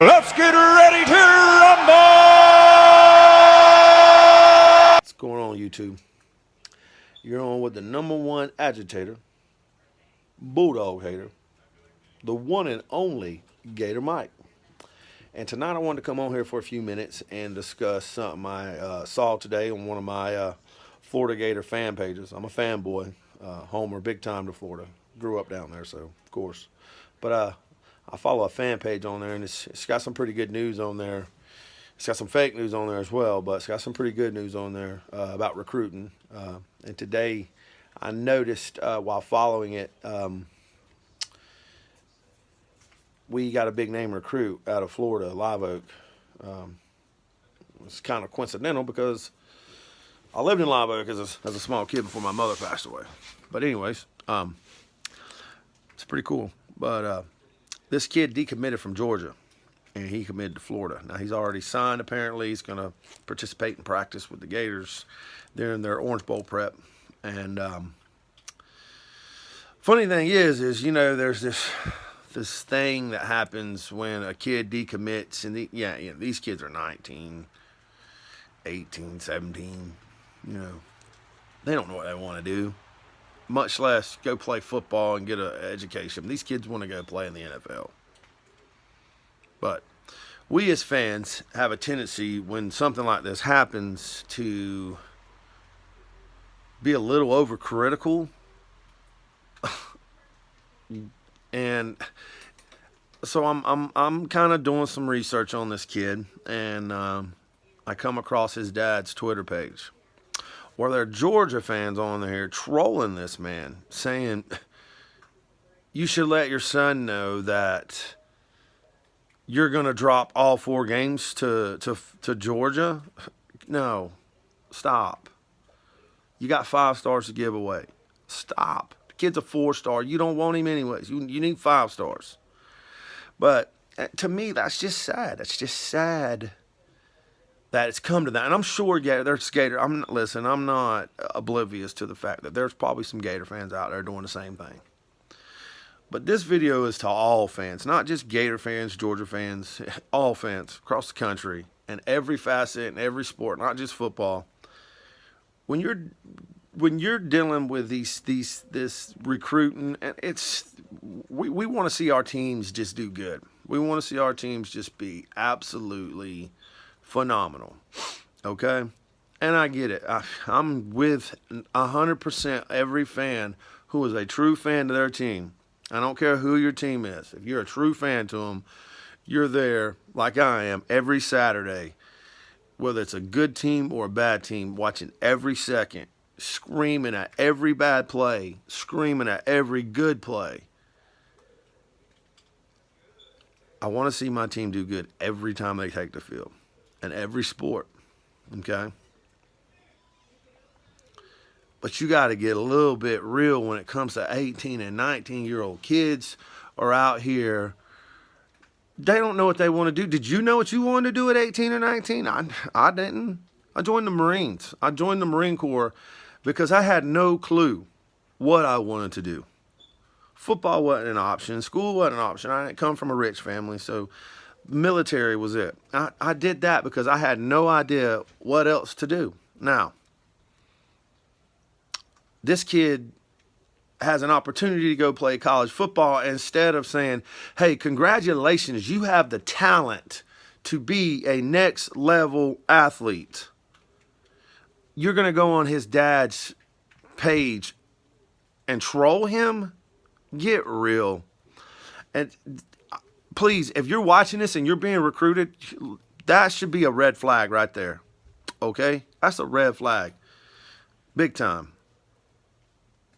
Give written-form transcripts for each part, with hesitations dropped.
Let's get ready to rumble! What's going on, YouTube? You're on with the #1 agitator, Bulldawghater, the one and only Gator Mike. And tonight I wanted to come on here for a few minutes and discuss something I saw today on one of my Florida Gator fan pages. I'm a fanboy, homer big time to Florida. Grew up down there, so of course. But I follow a fan page on there, and it's got some pretty good news on there. It's got some fake news on there as well, but it's got some pretty good news on there about recruiting. And today I noticed while following it, we got a big name recruit out of Florida, Live Oak. It's kind of coincidental because I lived in Live Oak as a small kid before my mother passed away. But anyways, it's pretty cool. But this kid decommitted from Georgia, and he committed to Florida. Now, he's already signed, apparently. He's going to participate in practice with the Gators during their Orange Bowl prep. And funny thing is, you know, there's this thing that happens when a kid decommits. And, these kids are 19, 18, 17. You know, they don't know what they want to do, much less go play football and get an education. These kids want to go play in the NFL. But we as fans have a tendency when something like this happens to be a little overcritical. And so I'm kind of doing some research on this kid, and I come across his dad's Twitter page, where there are Georgia fans on there trolling this man, saying, you should let your son know that you're going to drop all 4 games to Georgia. No, stop. You got 5 stars to give away. Stop. The kid's a 4-star. You don't want him anyways. You need 5 stars. But to me, that's just sad. That's just sad that it's come to that. And I'm sure, there's Gator. I'm not oblivious to the fact that there's probably some Gator fans out there doing the same thing. But this video is to all fans, not just Gator fans, Georgia fans, all fans across the country, and every facet and every sport, not just football. When you're dealing with this recruiting, and we want to see our teams just do good. We want to see our teams just be absolutely phenomenal, okay? And I get it. I'm with 100% every fan who is a true fan to their team. I don't care who your team is. If you're a true fan to them, you're there, like I am, every Saturday, whether it's a good team or a bad team, watching every second, screaming at every bad play, screaming at every good play. I want to see my team do good every time they take the field, in every sport, okay? But you got to get a little bit real when it comes to 18 and 19-year-old kids are out here. They don't know what they want to do. Did you know what you wanted to do at 18 or 19? I didn't. I joined the Marines. I joined the Marine Corps because I had no clue what I wanted to do. Football wasn't an option. School wasn't an option. I didn't come from a rich family, so military was it. I did that because I had no idea what else to do. Now, this kid has an opportunity to go play college football. Instead of saying, hey, congratulations, you have the talent to be a next level athlete, you're going to go on his dad's page and troll him? Get real. And please, if you're watching this and you're being recruited, that should be a red flag right there. Okay? That's a red flag. Big time.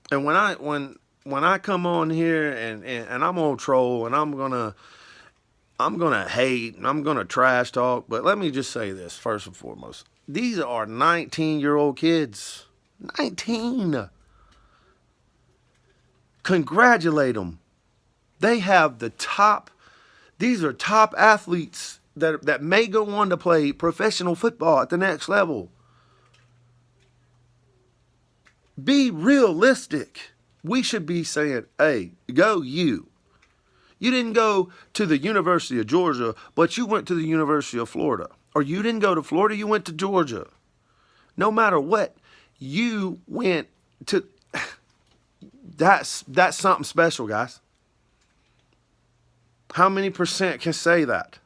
And when I come on here and I'm gonna troll and I'm gonna hate and I'm gonna trash talk, but let me just say this first and foremost. These are 19-year-old kids. 19. Congratulate them. They have the top. These are top athletes that may go on to play professional football at the next level. Be realistic. We should be saying, hey, go you. You didn't go to the University of Georgia, but you went to the University of Florida. Or you didn't go to Florida, you went to Georgia. No matter what, you went to... That's something special, guys. How many percent can say that?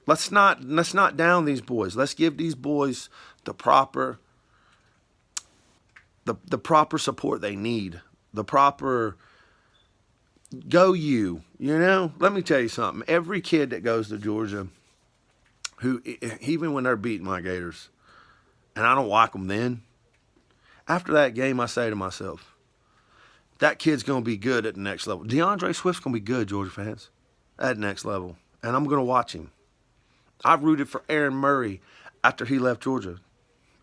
Let's not down these boys. Let's give these boys the proper support they need. The proper go you know? Let me tell you something. Every kid that goes to Georgia, who even when they're beating my Gators, and I don't like them then, after that game I say to myself, that kid's going to be good at the next level. DeAndre Swift's going to be good, Georgia fans, at the next level. And I'm going to watch him. I rooted for Aaron Murray after he left Georgia.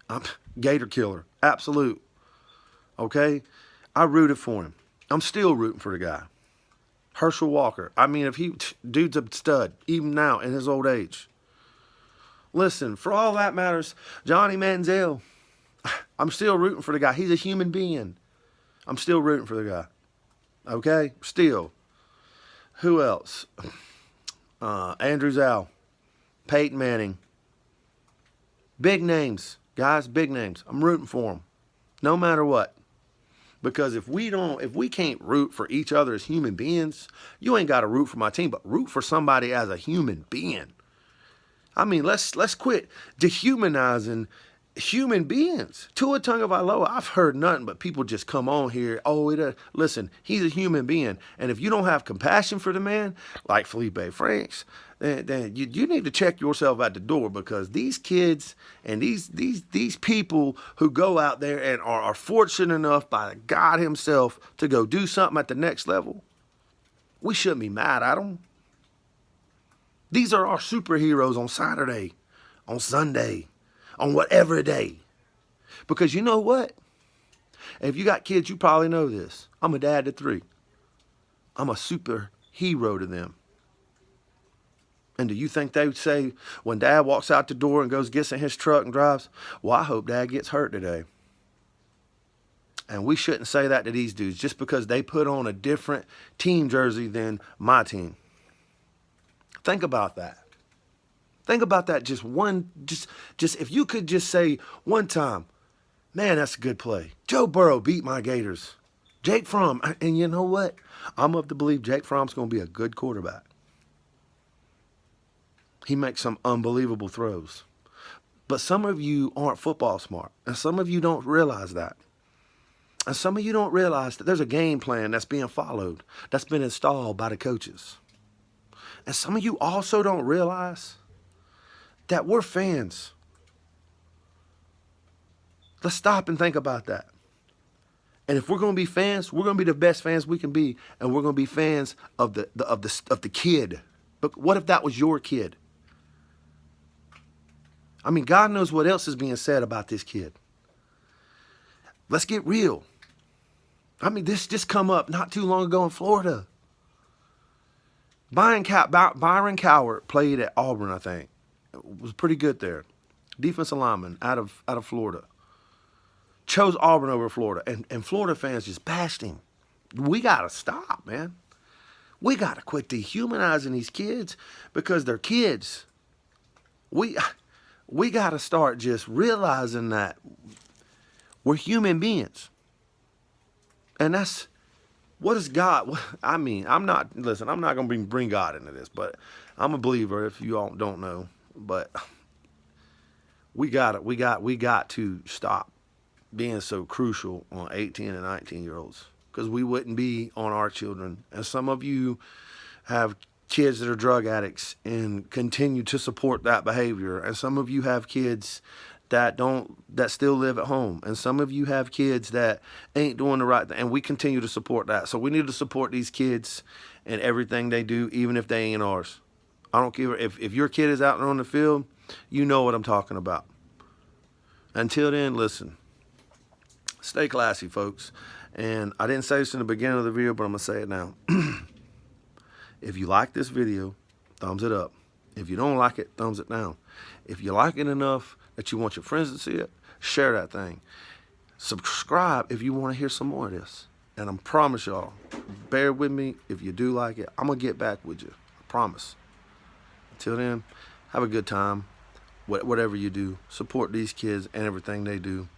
I'm Gator killer. Absolute. Okay? I rooted for him. I'm still rooting for the guy. Herschel Walker. I mean, dude's a stud, even now in his old age. Listen, for all that matters, Johnny Manziel, I'm still rooting for the guy. He's a human being. I'm still rooting for the guy. Okay? Still. Who else? Andrew Zal. Peyton Manning. Big names. Guys, big names. I'm rooting for them. No matter what. Because if we can't root for each other as human beings, you ain't got to root for my team, but root for somebody as a human being. I mean, let's quit dehumanizing human beings. Tua Tagovailoa, I've heard nothing but people just come on here. Listen, he's a human being. And if you don't have compassion for the man, like Felipe Franks, then you need to check yourself at the door, because these kids and these people who go out there and are fortunate enough by God himself to go do something at the next level, we shouldn't be mad at them. These are our superheroes on Saturday, on Sunday, on whatever day. Because you know what? If you got kids, you probably know this. I'm a dad to 3. I'm a superhero to them. And do you think they would say, when Dad walks out the door and gets in his truck and drives, well, I hope Dad gets hurt today. And we shouldn't say that to these dudes just because they put on a different team jersey than my team. Think about that. Think about that just if you could just say one time, man, that's a good play. Joe Burrow beat my Gators. Jake Fromm, and you know what? I'm of the belief Jake Fromm's going to be a good quarterback. He makes some unbelievable throws. But some of you aren't football smart, and some of you don't realize that. And some of you don't realize that there's a game plan that's being followed, that's been installed by the coaches. And some of you also don't realize that we're fans. Let's stop and think about that. And if we're going to be fans, we're going to be the best fans we can be, and we're going to be fans of the kid. But what if that was your kid? I mean, God knows what else is being said about this kid. Let's get real. I mean, this just come up not too long ago in Florida. Byron Cowart played at Auburn, I think. Was pretty good there. Defensive lineman out of Florida. Chose Auburn over Florida. And Florida fans just bashed him. We got to stop, man. We got to quit dehumanizing these kids because they're kids. We got to start just realizing that we're human beings. And that's, what is God? I mean, I'm not going to bring God into this, but I'm a believer if you all don't know. But we got to stop being so crucial on 18 and 19-year-olds, because we wouldn't be on our children. And some of you have kids that are drug addicts and continue to support that behavior. And some of you have kids that still live at home. And some of you have kids that ain't doing the right thing. And we continue to support that. So we need to support these kids in everything they do, even if they ain't ours. I don't care if your kid is out there on the field, you know what I'm talking about. Until then, listen, stay classy, folks. And I didn't say this in the beginning of the video, but I'm going to say it now. If you like this video, thumbs it up. If you don't like it, thumbs it down. If you like it enough that you want your friends to see it, share that thing. Subscribe if you want to hear some more of this. And I promise y'all, bear with me. If you do like it, I'm going to get back with you. I promise. Until then, have a good time. Whatever you do, support these kids and everything they do.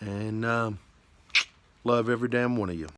And love every damn one of you.